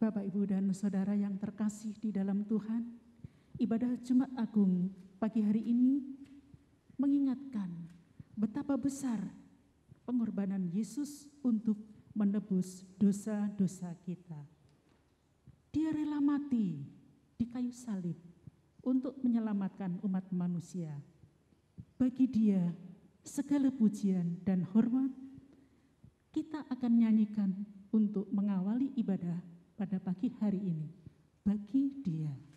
Bapak, Ibu, dan Saudara yang terkasih di dalam Tuhan, ibadah Jumat Agung pagi hari ini mengingatkan betapa besar pengorbanan Yesus untuk menebus dosa-dosa kita. Dia rela mati di kayu salib untuk menyelamatkan umat manusia. Bagi Dia segala pujian dan hormat kita akan nyanyikan untuk mengawali ibadah pada pagi hari ini. Bagi Dia.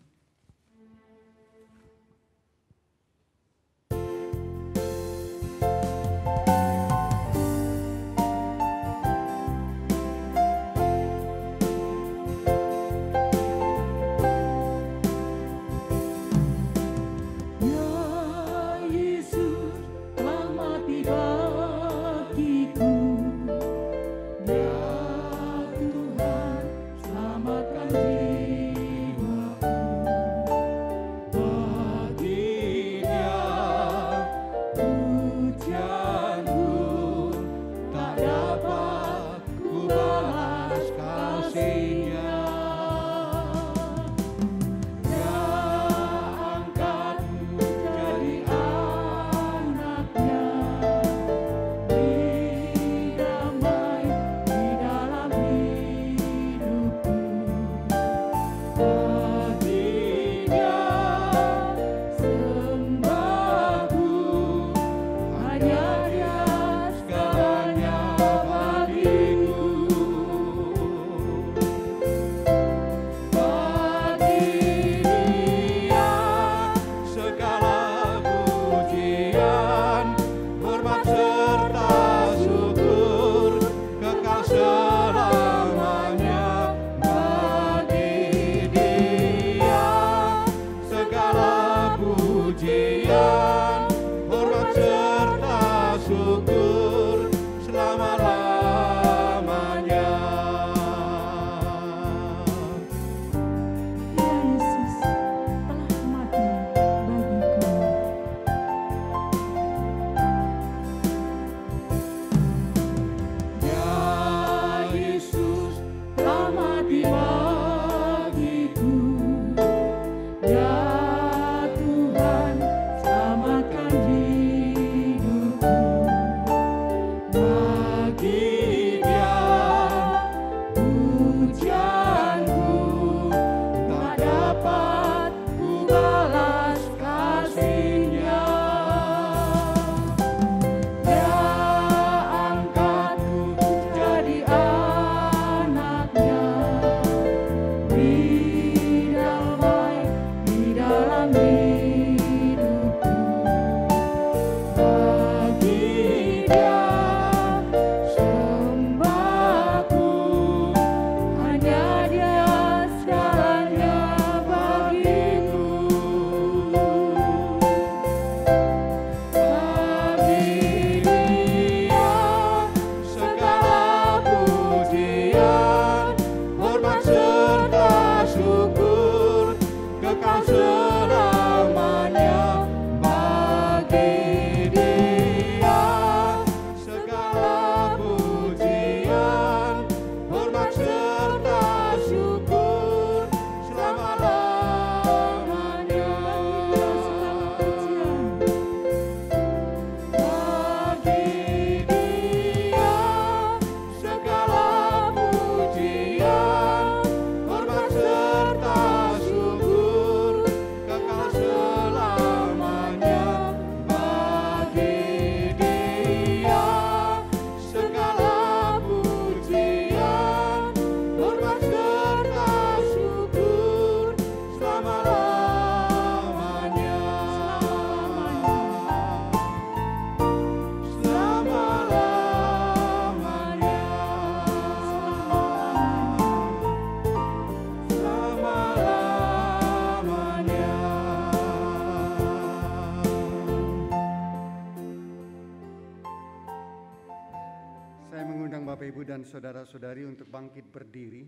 Dan saudara-saudari untuk bangkit berdiri.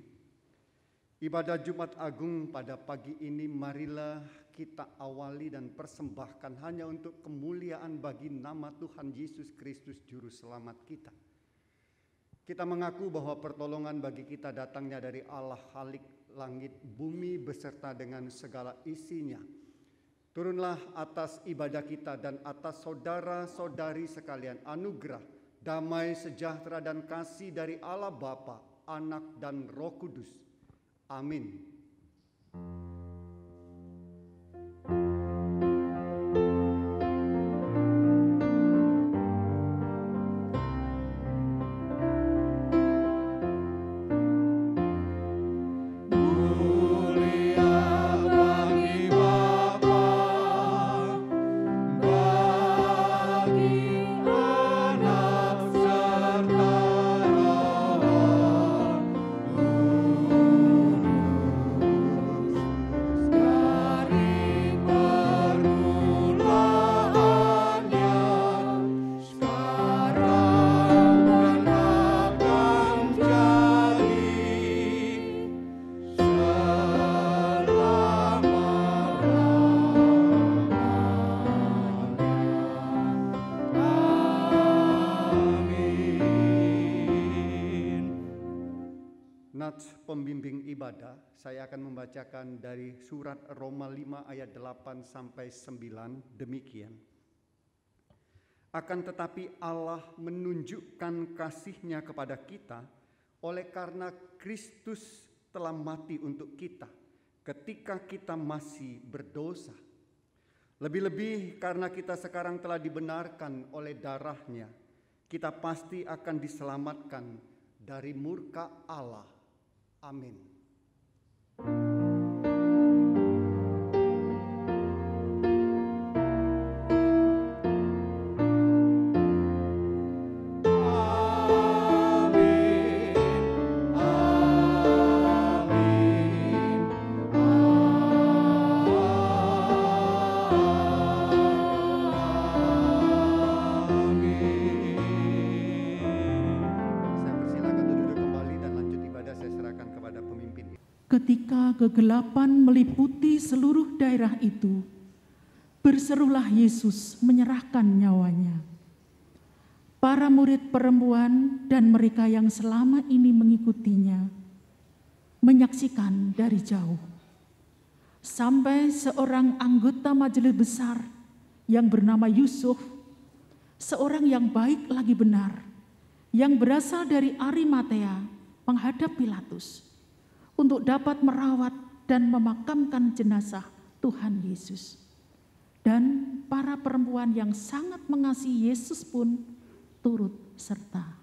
Ibadah Jumat Agung pada pagi ini marilah kita awali dan persembahkan hanya untuk kemuliaan bagi nama Tuhan Yesus Kristus Juru Selamat kita. Kita mengaku bahwa pertolongan bagi kita datangnya dari Allah Khalik langit bumi beserta dengan segala isinya. Turunlah atas ibadah kita dan atas saudara-saudari sekalian anugerah, damai, sejahtera, dan kasih dari Allah Bapa, Anak, dan Roh Kudus. Amin. Nats pembimbing ibadah, saya akan membacakan dari surat Roma 5 ayat 8 sampai 9 demikian. Akan tetapi Allah menunjukkan kasih-Nya kepada kita oleh karena Kristus telah mati untuk kita ketika kita masih berdosa. Lebih-lebih karena kita sekarang telah dibenarkan oleh darah-Nya, kita pasti akan diselamatkan dari murka Allah. Amin. Ketika kegelapan meliputi seluruh daerah itu, berserulah Yesus menyerahkan nyawanya. Para murid perempuan dan mereka yang selama ini mengikutinya menyaksikan dari jauh. Sampai seorang anggota majelis besar yang bernama Yusuf, seorang yang baik lagi benar, yang berasal dari Arimatea, menghadap Pilatus untuk dapat merawat dan memakamkan jenazah Tuhan Yesus. Dan para perempuan yang sangat mengasihi Yesus pun turut serta.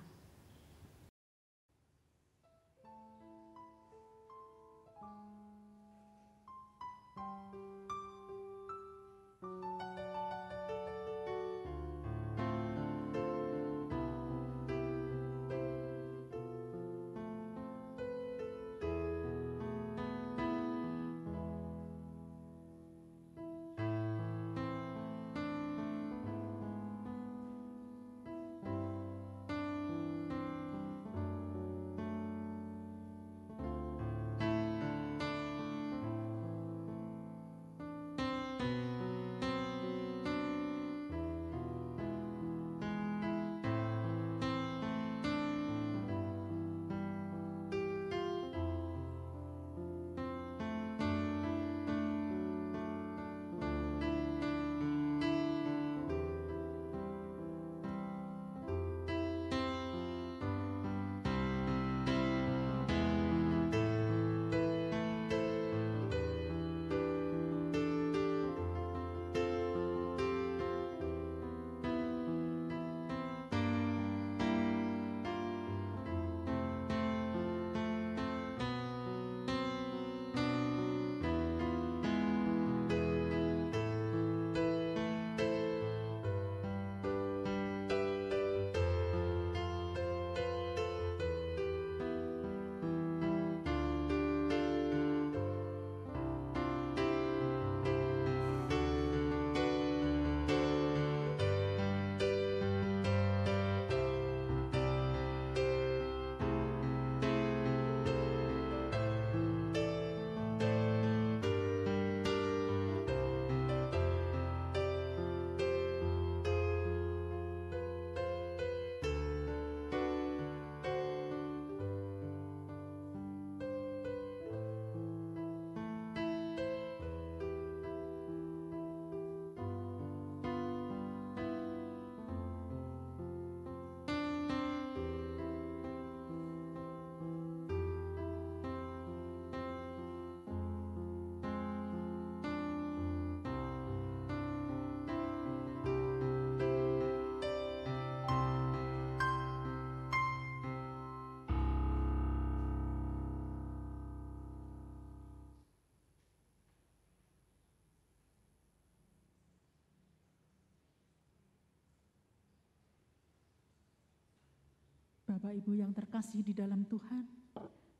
Bapak Ibu yang terkasih di dalam Tuhan,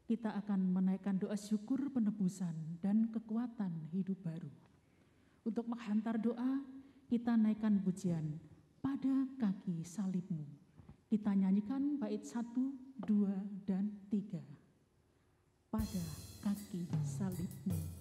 kita akan menaikkan doa syukur penebusan dan kekuatan hidup baru. Untuk menghantar doa, kita naikkan pujian Pada Kaki Salibmu. Kita nyanyikan bait 1, 2, dan 3. Pada kaki salibmu.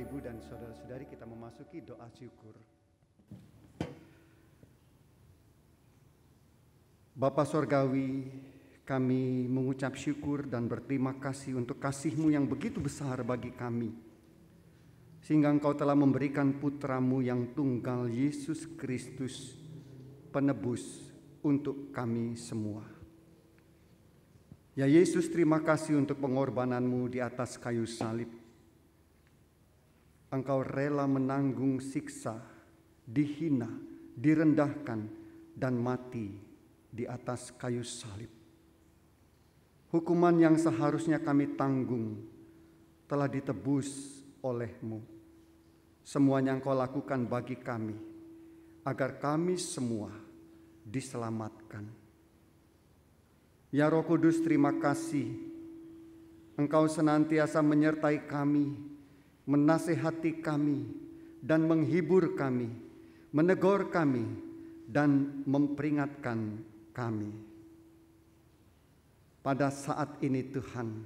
Bapak, Ibu, dan saudara-saudari, kita memasuki doa syukur. Bapa Sorgawi, kami mengucap syukur dan berterima kasih untuk kasih-Mu yang begitu besar bagi kami, sehingga Engkau telah memberikan Putra-Mu yang tunggal, Yesus Kristus, penebus untuk kami semua. Ya Yesus, terima kasih untuk pengorbanan-Mu di atas kayu salib. Engkau rela menanggung siksa, dihina, direndahkan, dan mati di atas kayu salib. Hukuman yang seharusnya kami tanggung telah ditebus oleh-Mu. Semuanya Engkau lakukan bagi kami, agar kami semua diselamatkan. Ya Roh Kudus, terima kasih. Engkau senantiasa menyertai kami, menasehati kami, dan menghibur kami, menegur kami, dan memperingatkan kami. Pada saat ini Tuhan,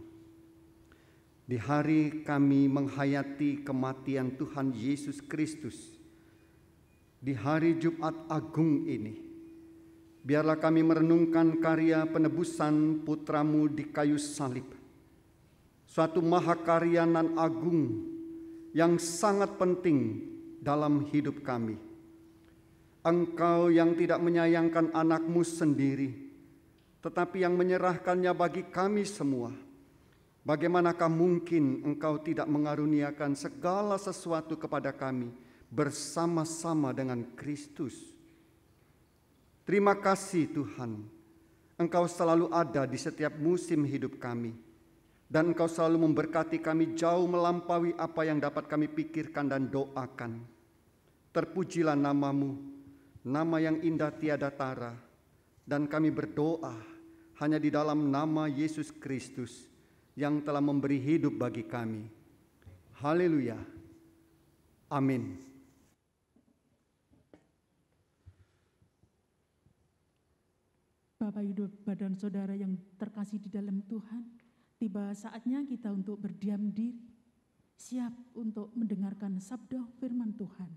di hari kami menghayati kematian Tuhan Yesus Kristus, di hari Jumat Agung ini, biarlah kami merenungkan karya penebusan Putra-Mu di kayu salib, suatu mahakarya nan agung yang sangat penting dalam hidup kami. Engkau yang tidak menyayangkan anak-Mu sendiri, tetapi yang menyerahkannya bagi kami semua. Bagaimanakah mungkin Engkau tidak mengaruniakan segala sesuatu kepada kami bersama-sama dengan Kristus? Terima kasih Tuhan, Engkau selalu ada di setiap musim hidup kami, dan Engkau selalu memberkati kami jauh melampaui apa yang dapat kami pikirkan dan doakan. Terpujilah nama-Mu, nama yang indah tiada tara, dan kami berdoa hanya di dalam nama Yesus Kristus yang telah memberi hidup bagi kami. Haleluya. Amin. Bapak, Ibu, dan saudara yang terkasih di dalam Tuhan, tiba saatnya kita untuk berdiam diri, siap untuk mendengarkan sabda firman Tuhan.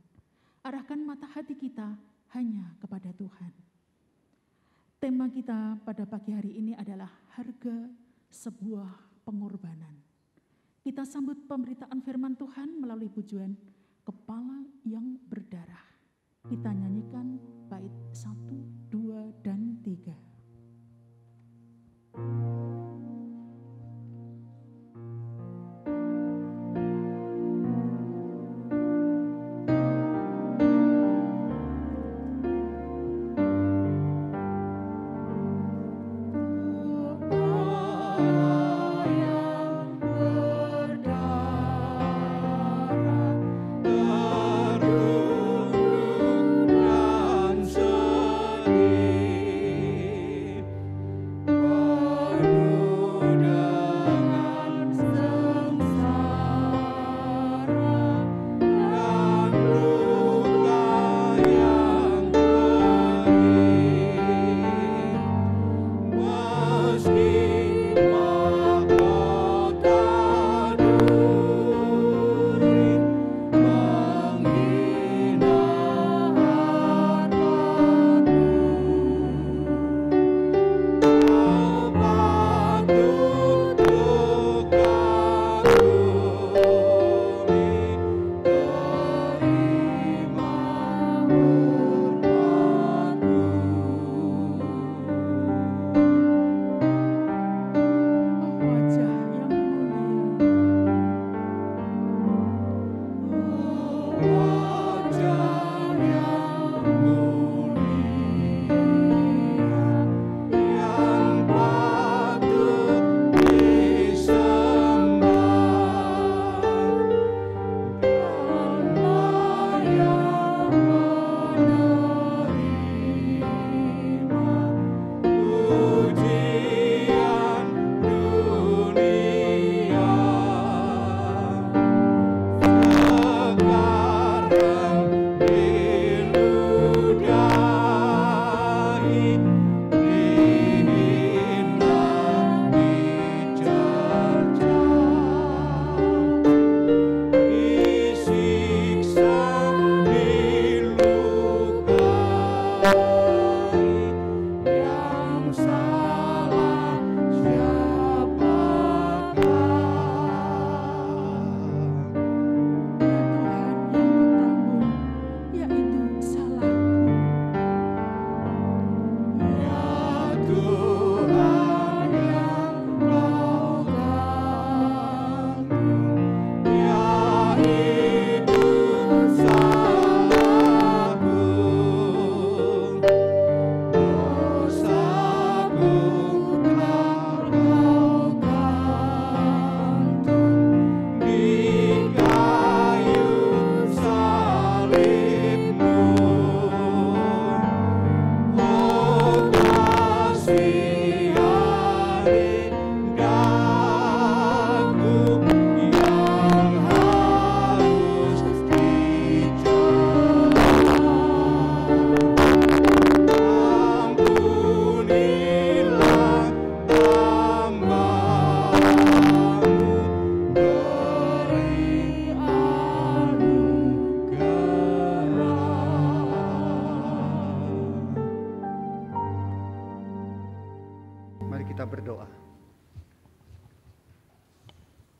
Arahkan mata hati kita hanya kepada Tuhan. Tema kita pada pagi hari ini adalah harga sebuah pengorbanan. Kita sambut pemberitaan firman Tuhan melalui pujian Kepala yang Berdarah. Kita nyanyikan bait 1, 2, dan 3. Terung dan sedih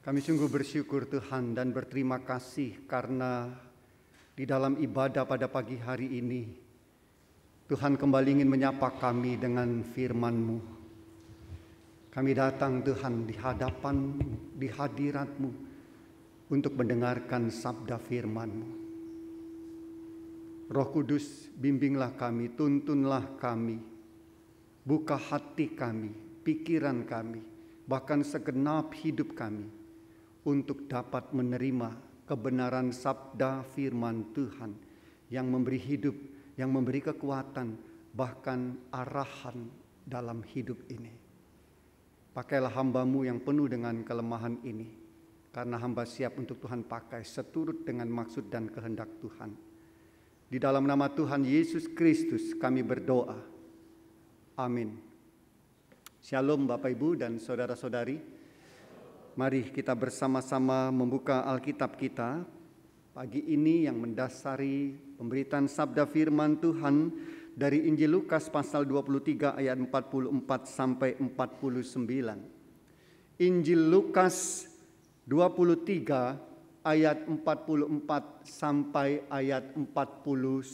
Kami sungguh bersyukur Tuhan dan berterima kasih karena di dalam ibadah pada pagi hari ini Tuhan kembali ingin menyapa kami dengan firman-Mu. Kami datang Tuhan di hadapan-Mu, di hadirat-Mu untuk mendengarkan sabda firman-Mu. Roh Kudus, bimbinglah kami, tuntunlah kami, buka hati kami, pikiran kami, bahkan segenap hidup kami untuk dapat menerima kebenaran sabda firman Tuhan yang memberi hidup, yang memberi kekuatan, bahkan arahan dalam hidup ini. Pakailah hamba-Mu yang penuh dengan kelemahan ini, karena hamba siap untuk Tuhan pakai seturut dengan maksud dan kehendak Tuhan. Di dalam nama Tuhan Yesus Kristus kami berdoa. Amin. Shalom Bapak Ibu dan saudara-saudari. Mari kita bersama-sama membuka Alkitab kita pagi ini yang mendasari pemberitaan sabda firman Tuhan dari Injil Lukas pasal 23 ayat 44 sampai 49. Injil Lukas 23 ayat 44 sampai ayat 49.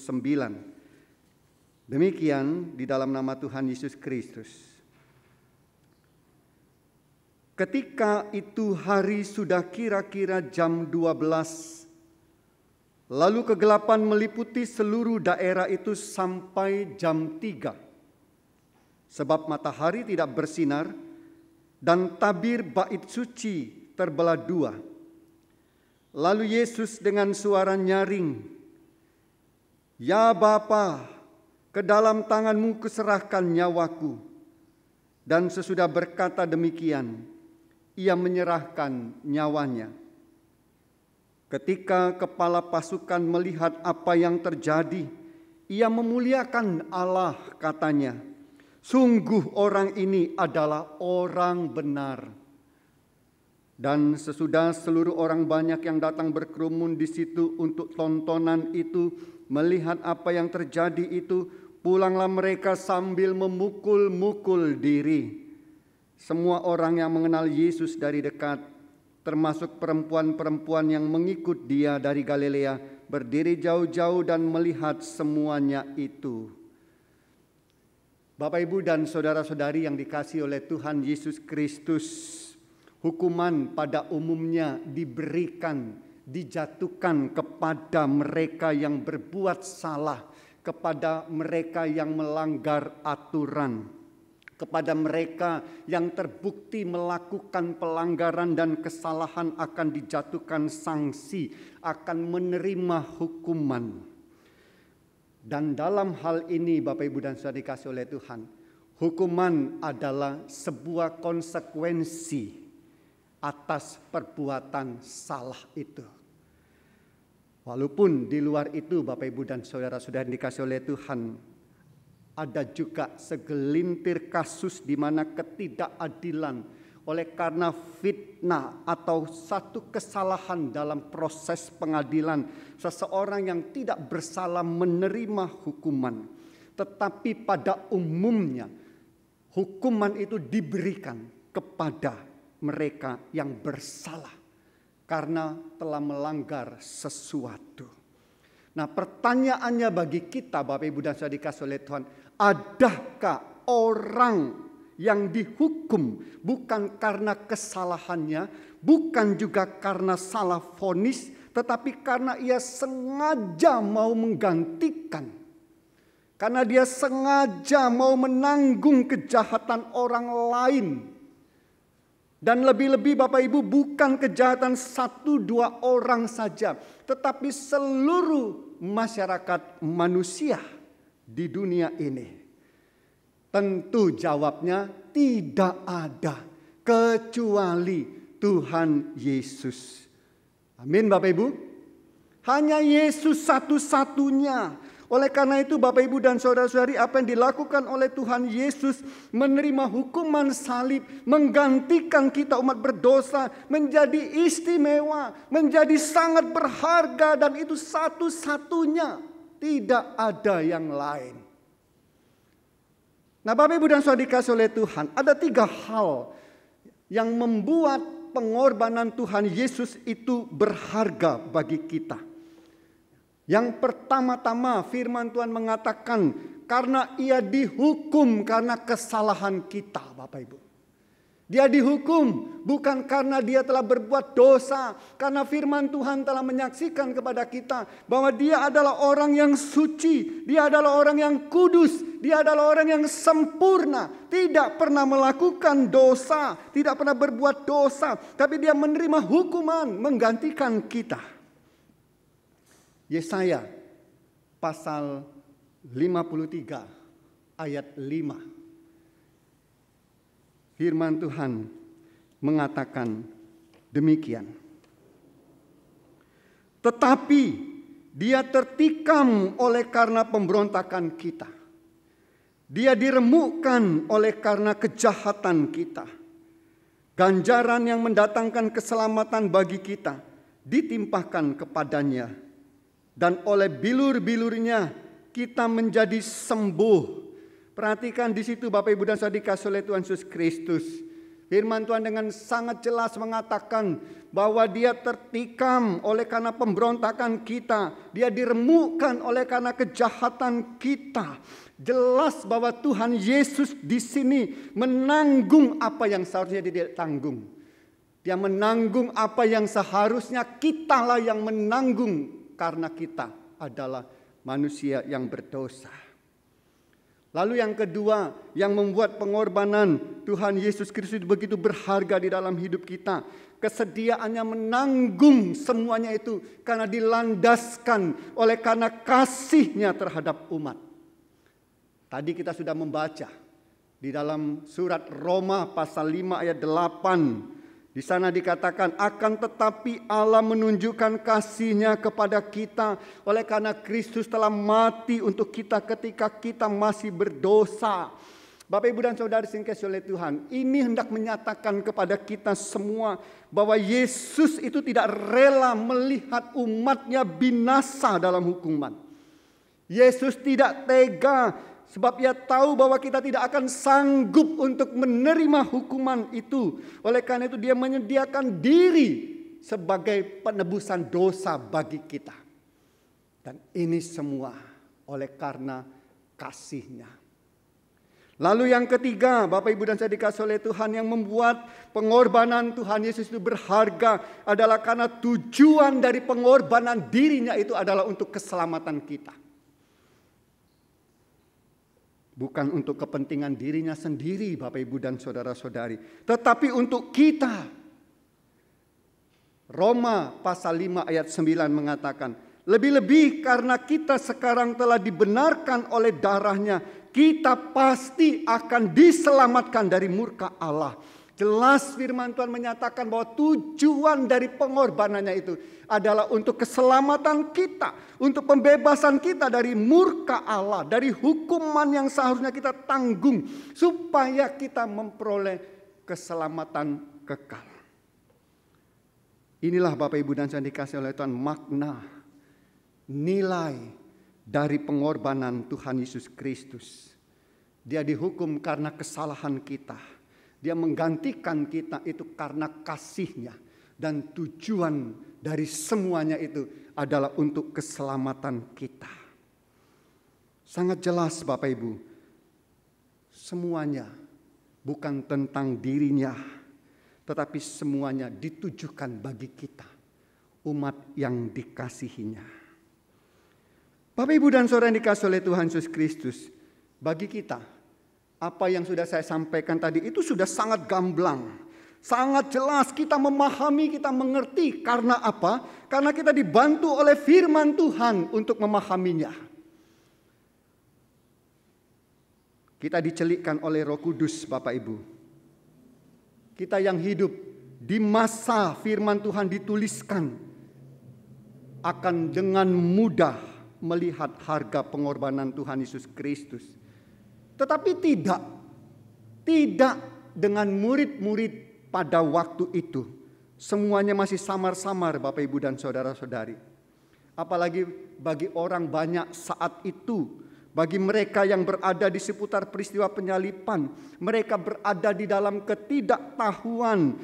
Demikian di dalam nama Tuhan Yesus Kristus. Ketika itu hari sudah kira-kira jam 12, lalu kegelapan meliputi seluruh daerah itu sampai jam 3. Sebab matahari tidak bersinar dan tabir bait suci terbelah dua. Lalu Yesus dengan suara nyaring, "Ya Bapa, ke dalam tangan-Mu kuserahkan nyawaku." Dan sesudah berkata demikian, Ia menyerahkan nyawanya. Ketika kepala pasukan melihat apa yang terjadi, ia memuliakan Allah, katanya, "Sungguh orang ini adalah orang benar." Dan sesudah seluruh orang banyak yang datang berkerumun di situ untuk tontonan itu, melihat apa yang terjadi itu, pulanglah mereka sambil memukul-mukul diri. Semua orang yang mengenal Yesus dari dekat, termasuk perempuan-perempuan yang mengikut Dia dari Galilea, berdiri jauh-jauh dan melihat semuanya itu. Bapak, Ibu, dan saudara-saudari yang dikasihi oleh Tuhan Yesus Kristus, hukuman pada umumnya diberikan, dijatuhkan kepada mereka yang berbuat salah, kepada mereka yang melanggar aturan, kepada mereka yang terbukti melakukan pelanggaran dan kesalahan akan dijatuhkan sanksi, akan menerima hukuman. Dan dalam hal ini Bapak, Ibu, dan saudara dikasihi oleh Tuhan, hukuman adalah sebuah konsekuensi atas perbuatan salah itu. Walaupun di luar itu Bapak, Ibu, dan saudara-saudara dikasihi oleh Tuhan, ada juga segelintir kasus di mana ketidakadilan oleh karena fitnah atau satu kesalahan dalam proses pengadilan, seseorang yang tidak bersalah menerima hukuman. Tetapi pada umumnya hukuman itu diberikan kepada mereka yang bersalah karena telah melanggar sesuatu. Nah, pertanyaannya bagi kita Bapak, Ibu, dan saudara dikasihi oleh Tuhan, adakah orang yang dihukum bukan karena kesalahannya, bukan juga karena salah vonis, tetapi karena ia sengaja mau menggantikan, karena dia sengaja mau menanggung kejahatan orang lain. Dan lebih-lebih Bapak Ibu, bukan kejahatan 1-2 orang saja, tetapi seluruh masyarakat manusia di dunia ini. Tentu jawabnya tidak ada kecuali Tuhan Yesus. Amin Bapak Ibu. Hanya Yesus satu-satunya. Oleh karena itu Bapak, Ibu, dan saudara-saudari, apa yang dilakukan oleh Tuhan Yesus, menerima hukuman salib, menggantikan kita umat berdosa, menjadi istimewa, menjadi sangat berharga, dan itu satu-satunya, tidak ada yang lain. Nah Bapak, Ibu, dan saudara dikasihi oleh Tuhan, ada 3 hal yang membuat pengorbanan Tuhan Yesus itu berharga bagi kita. Yang pertama-tama firman Tuhan mengatakan karena ia dihukum karena kesalahan kita, Bapak Ibu. Dia dihukum bukan karena dia telah berbuat dosa. Karena firman Tuhan telah menyaksikan kepada kita bahwa dia adalah orang yang suci. Dia adalah orang yang kudus. Dia adalah orang yang sempurna. Tidak pernah melakukan dosa. Tidak pernah berbuat dosa. Tapi dia menerima hukuman menggantikan kita. Yesaya pasal 53 ayat 5. Firman Tuhan mengatakan demikian. Tetapi dia tertikam oleh karena pemberontakan kita. Dia diremukkan oleh karena kejahatan kita. Ganjaran yang mendatangkan keselamatan bagi kita ditimpahkan kepadanya. Dan oleh bilur-bilurnya kita menjadi sembuh. Perhatikan di situ Bapak Ibu dan Saudara dikasihi oleh Tuhan Yesus Kristus. Firman Tuhan dengan sangat jelas mengatakan bahwa dia tertikam oleh karena pemberontakan kita. Dia diremukkan oleh karena kejahatan kita. Jelas bahwa Tuhan Yesus di sini menanggung apa yang seharusnya dia tanggung. Dia menanggung apa yang seharusnya kitalah yang menanggung karena kita adalah manusia yang berdosa. Lalu yang kedua yang membuat pengorbanan Tuhan Yesus Kristus begitu berharga di dalam hidup kita. Kesediaannya menanggung semuanya itu karena dilandaskan oleh karena kasih-Nya terhadap umat. Tadi kita sudah membaca di dalam surat Roma pasal 5 ayat 8. Di sana dikatakan akan tetapi Allah menunjukkan kasih-Nya kepada kita oleh karena Kristus telah mati untuk kita ketika kita masih berdosa. Bapak Ibu dan Saudara yang dikasihi oleh Tuhan, ini hendak menyatakan kepada kita semua bahwa Yesus itu tidak rela melihat umat-Nya binasa dalam hukuman. Yesus tidak tega sebab Ia tahu bahwa kita tidak akan sanggup untuk menerima hukuman itu. Oleh karena itu dia menyediakan diri sebagai penebusan dosa bagi kita. Dan ini semua oleh karena kasih-Nya. Lalu yang ketiga, Bapak Ibu dan Saudara dikasihi oleh Tuhan, yang membuat pengorbanan Tuhan Yesus itu berharga adalah karena tujuan dari pengorbanan diri-Nya itu adalah untuk keselamatan kita. Bukan untuk kepentingan dirinya sendiri Bapak Ibu dan Saudara-saudari. Tetapi untuk kita. Roma pasal 5 ayat 9 mengatakan. Lebih-lebih karena kita sekarang telah dibenarkan oleh darah-Nya. Kita pasti akan diselamatkan dari murka Allah. Jelas firman Tuhan menyatakan bahwa tujuan dari pengorbanannya itu adalah untuk keselamatan kita. Untuk pembebasan kita dari murka Allah. Dari hukuman yang seharusnya kita tanggung. Supaya kita memperoleh keselamatan kekal. Inilah Bapak Ibu dan Saudara dikasihi oleh Tuhan makna. Nilai dari pengorbanan Tuhan Yesus Kristus. Dia dihukum karena kesalahan kita. Dia menggantikan kita itu karena kasih-Nya. Dan tujuan dari semuanya itu adalah untuk keselamatan kita. Sangat jelas Bapak Ibu. Semuanya bukan tentang dirinya. Tetapi semuanya ditujukan bagi kita. Umat yang dikasihi-Nya. Bapak Ibu dan Saudara yang dikasihi oleh Tuhan Yesus Kristus. Bagi kita, apa yang sudah saya sampaikan tadi itu sudah sangat gamblang. Sangat jelas kita memahami, kita mengerti. Karena apa? Karena kita dibantu oleh firman Tuhan untuk memahaminya. Kita dicelikkan oleh Roh Kudus Bapak Ibu. Kita yang hidup di masa firman Tuhan dituliskan. Akan dengan mudah melihat harga pengorbanan Tuhan Yesus Kristus. Tetapi tidak dengan murid-murid pada waktu itu. Semuanya masih samar-samar Bapak Ibu dan Saudara-saudari. Apalagi bagi orang banyak saat itu. Bagi mereka yang berada di seputar peristiwa penyaliban. Mereka berada di dalam ketidaktahuan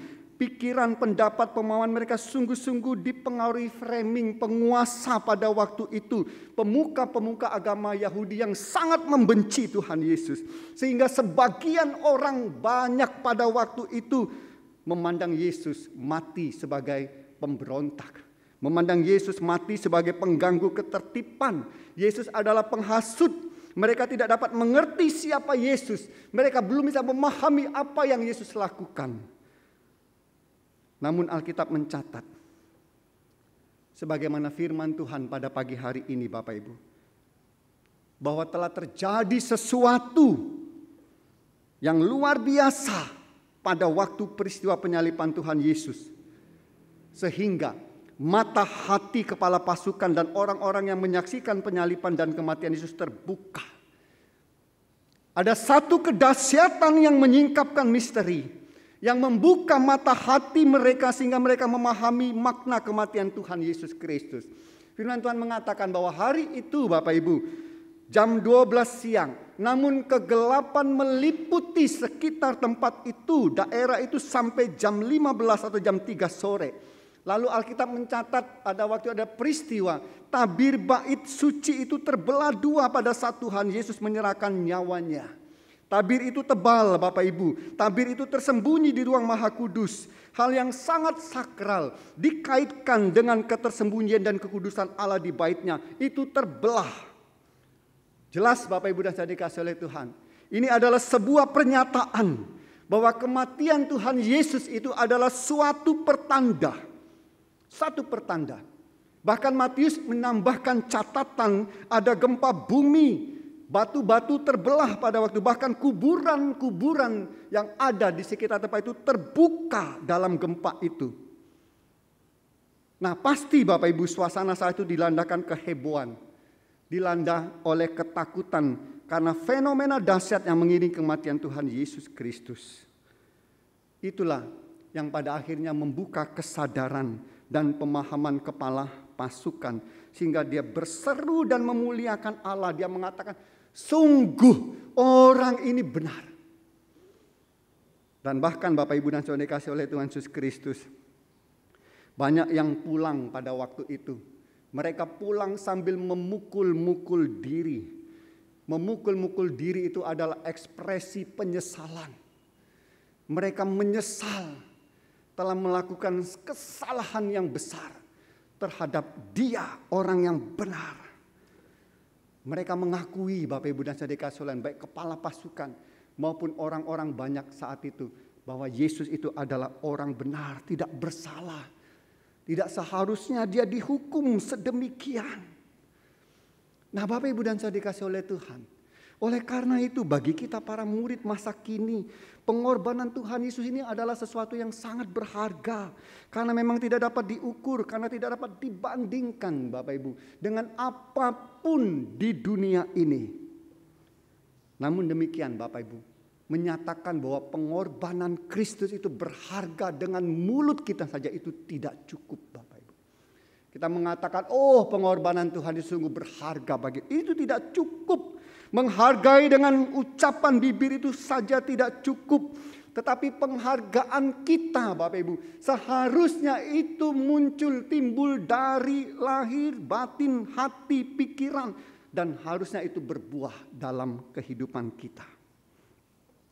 pikiran, pendapat, pemahaman mereka sungguh-sungguh dipengaruhi framing penguasa pada waktu itu. Pemuka-pemuka agama Yahudi yang sangat membenci Tuhan Yesus. Sehingga sebagian orang banyak pada waktu itu memandang Yesus mati sebagai pemberontak. Memandang Yesus mati sebagai pengganggu ketertiban. Yesus adalah penghasut. Mereka tidak dapat mengerti siapa Yesus. Mereka belum bisa memahami apa yang Yesus lakukan. Namun Alkitab mencatat, sebagaimana firman Tuhan pada pagi hari ini Bapak Ibu, bahwa telah terjadi sesuatu yang luar biasa pada waktu peristiwa penyaliban Tuhan Yesus. Sehingga mata hati kepala pasukan dan orang-orang yang menyaksikan penyaliban dan kematian Yesus terbuka. Ada satu kedahsyatan yang menyingkapkan misteri, yang membuka mata hati mereka sehingga mereka memahami makna kematian Tuhan Yesus Kristus. Firman Tuhan mengatakan bahwa hari itu Bapak Ibu, jam 12 siang, namun kegelapan meliputi sekitar tempat itu, daerah itu sampai jam 15 atau jam 3 sore. Lalu Alkitab mencatat pada waktu ada peristiwa tabir bait suci itu terbelah dua pada saat Tuhan Yesus menyerahkan nyawanya. Tabir itu tebal Bapak Ibu. Tabir itu tersembunyi di ruang Maha Kudus. Hal yang sangat sakral dikaitkan dengan ketersembunyian dan kekudusan Allah di baitnya. Itu terbelah. Jelas Bapak Ibu dan saudara dikasihi oleh Tuhan. Ini adalah sebuah pernyataan bahwa kematian Tuhan Yesus itu adalah suatu pertanda. Satu pertanda. Bahkan Matius menambahkan catatan ada gempa bumi. Batu-batu terbelah pada waktu, bahkan kuburan-kuburan yang ada di sekitar tempat itu terbuka dalam gempa itu. Nah pasti Bapak Ibu suasana saat itu dilandakan kehebohan. Dilanda oleh ketakutan karena fenomena dahsyat yang mengiringi kematian Tuhan Yesus Kristus. Itulah yang pada akhirnya membuka kesadaran dan pemahaman kepala pasukan. Sehingga dia berseru dan memuliakan Allah. Dia mengatakan, sungguh orang ini benar. Dan bahkan Bapak Ibu dan Saudara dikasihi oleh Tuhan Yesus Kristus, banyak yang pulang pada waktu itu. Mereka pulang sambil memukul-mukul diri. Memukul-mukul diri itu adalah ekspresi penyesalan. Mereka menyesal telah melakukan kesalahan yang besar terhadap dia orang yang benar. Mereka mengakui Bapak Ibu dan Saudara dikasihi oleh baik kepala pasukan maupun orang-orang banyak saat itu bahwa Yesus itu adalah orang benar, tidak bersalah. Tidak seharusnya dia dihukum sedemikian. Nah Bapak Ibu dan Saudara dikasihi oleh Tuhan, oleh karena itu bagi kita para murid masa kini, pengorbanan Tuhan Yesus ini adalah sesuatu yang sangat berharga. Karena memang tidak dapat diukur, karena tidak dapat dibandingkan Bapak Ibu dengan apapun di dunia ini. Namun demikian Bapak Ibu, menyatakan bahwa pengorbanan Kristus itu berharga dengan mulut kita saja itu tidak cukup Bapak Ibu. Kita mengatakan, oh pengorbanan Tuhan itu sungguh berharga bagi itu tidak cukup. Menghargai dengan ucapan bibir itu saja tidak cukup. Tetapi penghargaan kita Bapak Ibu seharusnya itu muncul timbul dari lahir, batin, hati, pikiran. Dan harusnya itu berbuah dalam kehidupan kita.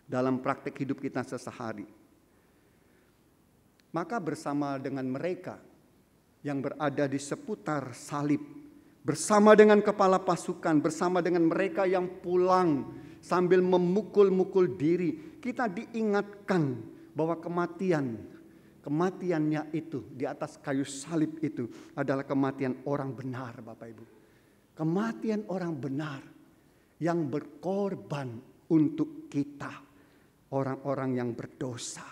Dalam praktek hidup kita sehari-hari. Maka bersama dengan mereka yang berada di seputar salib, bersama dengan kepala pasukan, bersama dengan mereka yang pulang sambil memukul-mukul diri, kita diingatkan bahwa kematiannya itu di atas kayu salib itu adalah kematian orang benar Bapak Ibu. Kematian orang benar yang berkorban untuk kita, orang-orang yang berdosa.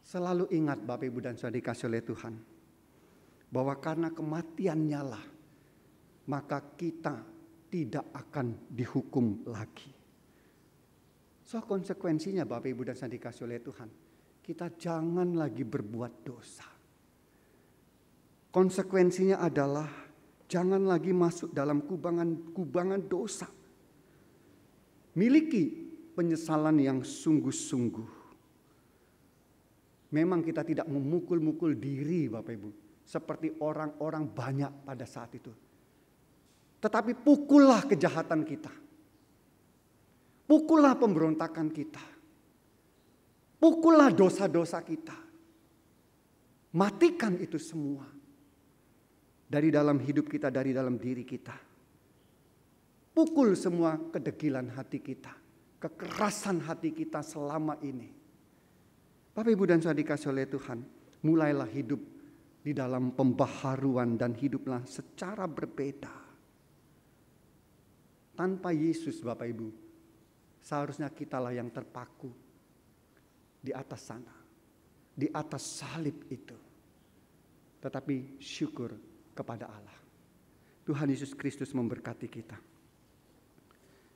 Selalu ingat Bapak Ibu dan Saudara dikasihi oleh Tuhan, bahwa karena kematiannya lah, maka kita tidak akan dihukum lagi. So konsekuensinya Bapak Ibu dan Saudara dikasihi oleh Tuhan, kita jangan lagi berbuat dosa. Konsekuensinya adalah jangan lagi masuk dalam kubangan dosa. Miliki penyesalan yang sungguh-sungguh. Memang kita tidak memukul-mukul diri Bapak Ibu, seperti orang-orang banyak pada saat itu. Tetapi pukullah kejahatan kita. Pukullah pemberontakan kita. Pukullah dosa-dosa kita. Matikan itu semua. Dari dalam hidup kita, dari dalam diri kita. Pukul semua kedegilan hati kita. Kekerasan hati kita selama ini. Bapak Ibu dan Saudara dikasihi oleh Tuhan, mulailah hidup di dalam pembaharuan dan hiduplah secara berbeda. Tanpa Yesus Bapak Ibu, seharusnya kitalah yang terpaku di atas sana, di atas salib itu. Tetapi syukur kepada Allah. Tuhan Yesus Kristus memberkati kita.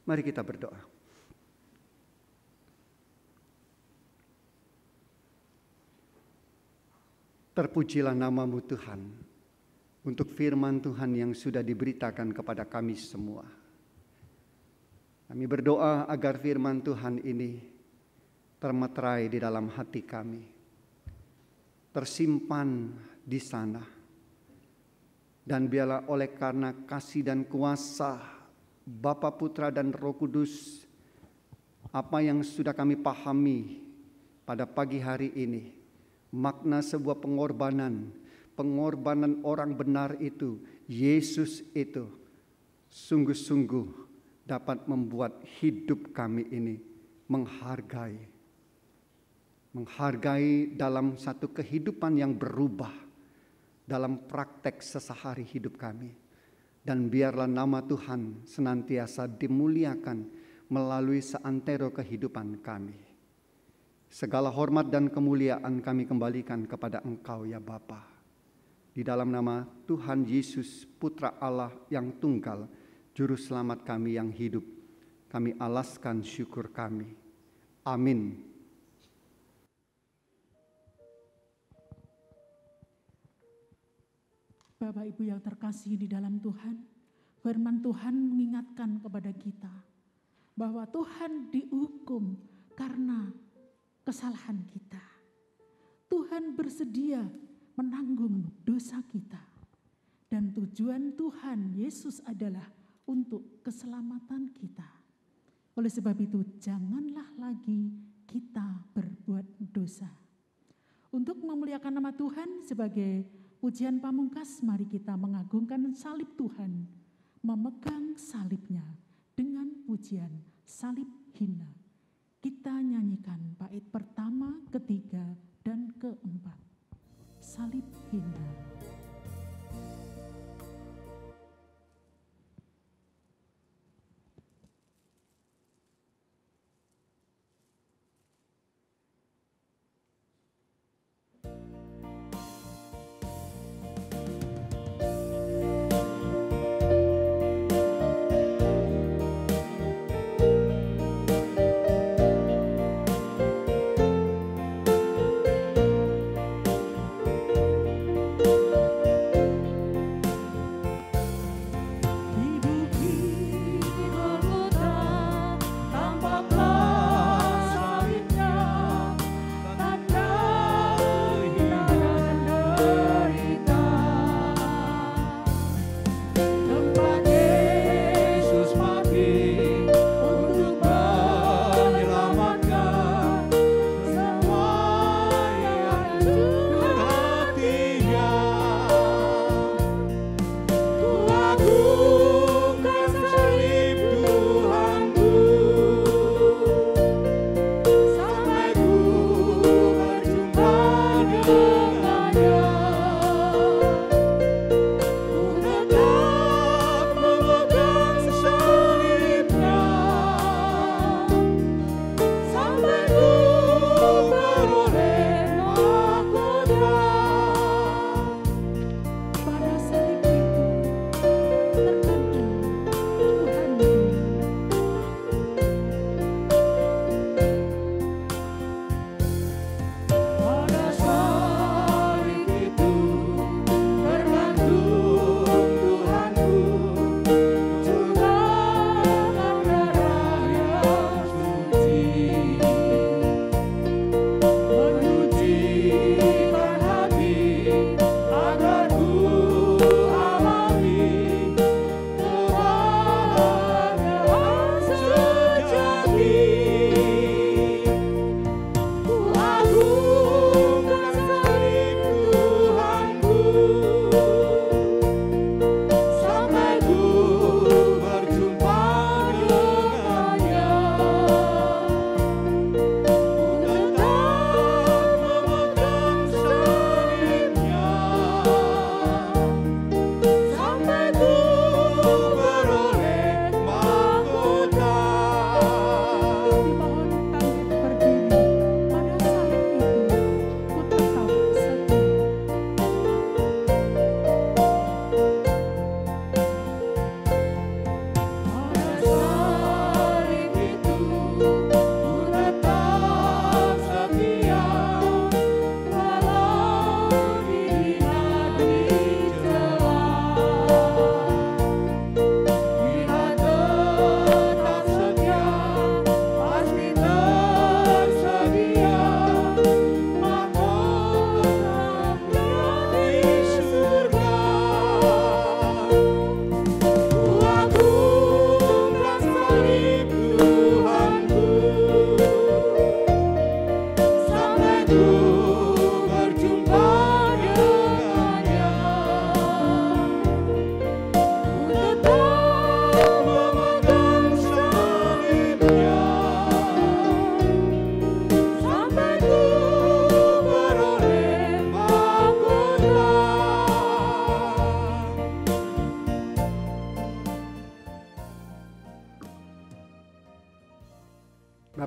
Mari kita berdoa. Terpujilah nama-Mu Tuhan, untuk firman Tuhan yang sudah diberitakan kepada kami semua. Kami berdoa agar firman Tuhan ini termeterai di dalam hati kami, tersimpan di sana, dan biarlah oleh karena kasih dan kuasa Bapa, Putra, dan Roh Kudus, apa yang sudah kami pahami pada pagi hari ini, makna sebuah pengorbanan orang benar itu, Yesus itu, sungguh-sungguh dapat membuat hidup kami ini menghargai dalam satu kehidupan yang berubah dalam praktek sesehari hidup kami. Dan biarlah nama Tuhan senantiasa dimuliakan melalui seantero kehidupan kami. Segala hormat dan kemuliaan kami kembalikan kepada Engkau ya Bapa. Di dalam nama Tuhan Yesus, Putra Allah yang tunggal, Juru Selamat kami yang hidup, kami alaskan syukur kami. Amin. Bapak Ibu yang terkasih di dalam Tuhan, firman Tuhan mengingatkan kepada kita bahwa Tuhan dihukum karena kesalahan kita. Tuhan bersedia menanggung dosa kita. Dan tujuan Tuhan Yesus adalah untuk keselamatan kita. Oleh sebab itu, janganlah lagi kita berbuat dosa. Untuk memuliakan nama Tuhan sebagai pujian pamungkas, mari kita mengagungkan salib Tuhan, memegang salibnya dengan pujian salib hina. Kita nyanyikan bait pertama, ketiga, dan keempat. Salib hina.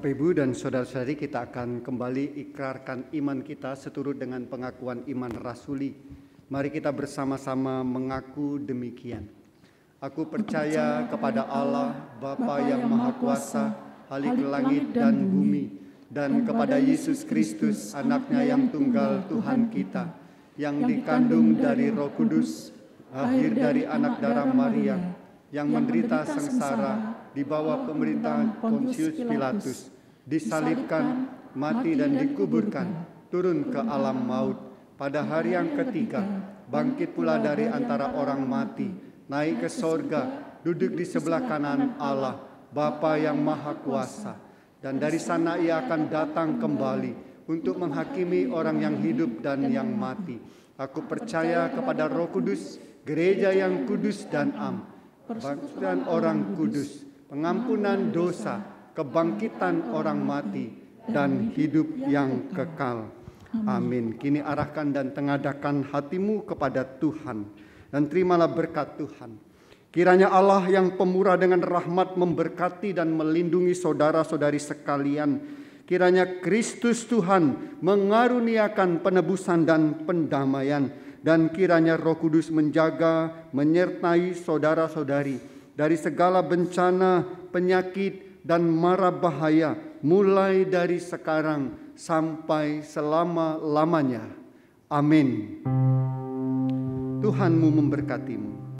Bapak Ibu dan saudara-saudari, kita akan kembali ikrarkan iman kita seturut dengan pengakuan iman rasuli. Mari kita bersama-sama mengaku demikian. Aku percaya kepada Allah, Bapa yang Maha Kuasa, Khalik langit dan bumi, dan kepada Yesus Kristus, Anaknya yang tunggal Tuhan kita, yang dikandung dari Roh Kudus, lahir dari anak darah Maria, yang menderita sengsara di bawah pemerintahan Pontius Pilatus, disalibkan, mati dan dikuburkan, turun ke alam maut, pada hari yang ketiga bangkit pula dari antara orang mati, naik ke sorga, duduk di sebelah kanan Allah, Bapa yang Maha Kuasa, dan dari sana Ia akan datang kembali untuk menghakimi orang yang hidup dan yang mati. Aku percaya kepada Roh Kudus, gereja yang kudus dan am, persekutuan orang kudus, pengampunan dosa, kebangkitan orang mati, dan hidup yang kekal. Amin. Kini arahkan dan tengadakan hatimu kepada Tuhan, dan terimalah berkat Tuhan. Kiranya Allah yang pemurah dengan rahmat memberkati dan melindungi saudara-saudari sekalian. Kiranya Kristus Tuhan mengaruniakan penebusan dan pendamaian, dan kiranya Roh Kudus menjaga, menyertai saudara-saudari dari segala bencana, penyakit, dan mara bahaya, mulai dari sekarang sampai selama-lamanya. Amin. Tuhanmu memberkatimu.